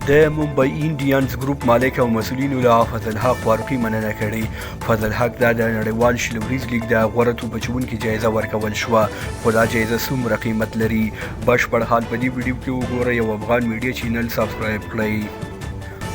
د ممبئی انډینز ګروپ مالک او مسؤلینو له فضل حق فاروقي مننه کړې. فضل حق د نړیوال شلوریز لیګ د غوره توپ اچوونکي جایزه ورکول شوه، خو دا جایزه څومره قیمت لري؟ بشپړ حال په دې ویډیو کې وګورئ او افغان میډیا چینل سبسکرایب کړئ.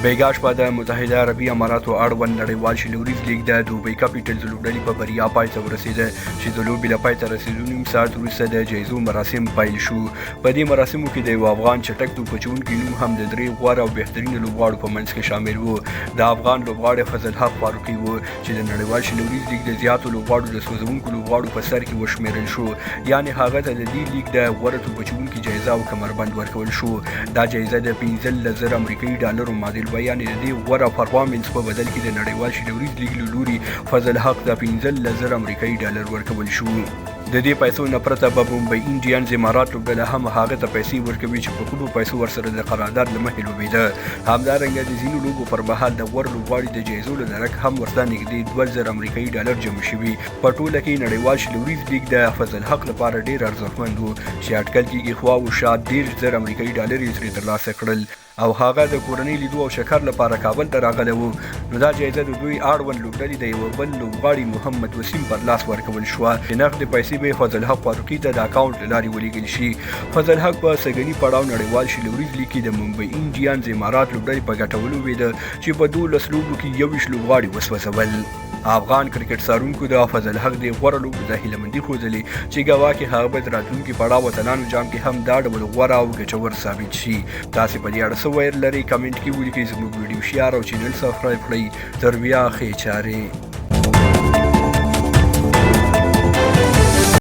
بیګا شپه د متحده عربي اماراتو اړوند نړیوال شلوریز لیګ د دوبۍ کاپیټلز لوبډلې په بریا پای ته ورسېده چې د لوبې له پای ته رسېدو نیم ساعت وروسته د جایزو مراسم پیل شو. په دې مراسمو کې د یو افغان چټک توپ اچوونکي نوم هم د درې غوره او بهترینو لوبغاړو په منځ کې شامل و. د افغان لوبغاړی فضل حق فاروقي و چې د نړیوال شلوریز لیګ د زیاتو لوبغاړو د سوځونکو لوبغاړو په سر کې وشمېرل شو، یعنې هغه ته د دې لیګ د غوره توپ اچوونکي جایزه او کمربند ورکول شو. دا جایزه د 15,000 امریکایي ډالرو معادل وه، یعنې د دې غوره پرفارمنس په بدل کې د نړیوال شلوریز لیګ له لوري فضل حق د 15,000 امریکایي ډالر ورکول شو. د دې پیسو نه پرته به ممبئی انډینز امارات لوبډله هم هغه ته پیسې ورکوي چې په کومو پیسو ورسره د قرارداد له مخې لوبېده. همدارنګه د ځینو لوبو پر مهال د غوره لوبغاړي د جایزو له درک هم ورته نږدې 2,000 امریکایي ډالر جمع شوي. په ټوله کې نړیوال شلوریز لیګ د فضل حق لپاره ډېر ارزښتمند و چې اټکل کېږي خواو شا 13,000 امریکایي ډالر یې ترې ترلاسه کړل او هغه د کورنۍ لیدو او شکر لپاره کابل ته راغلی و. نو دا جایزه د دوی اړوند لوبډلې د یوه بل لوبغاړي محمد وسیم پر لاس ورکول شوه چې نغدې پیسې به فضل حق فاروقي ته د اکاونټ له لارې ولېږل شي. فضل حق په سږني پړاو نړیوال شلوریز لیګ کې د ممبئی انډینز امارات لوبډلې په ګټه ولوبېده چې په 12 لوبو کې 21 لوبغاړي وسوځول. افغان کرکټ څارونکو د فضل حق د غوره لوبو د هیلهمندي ښودلې چې ګواکې هغه به د راتلونکي پړاو وطنانو جام کې هم دا ډول غوره او ګټور ثابت شي. تاسې په دې اړه څه ویل لرئ؟ کمنټ کې ولیکئ. زموږ ویډیو شیر او چینل سبسکرایب کړئ. تر بیا ښې چارې.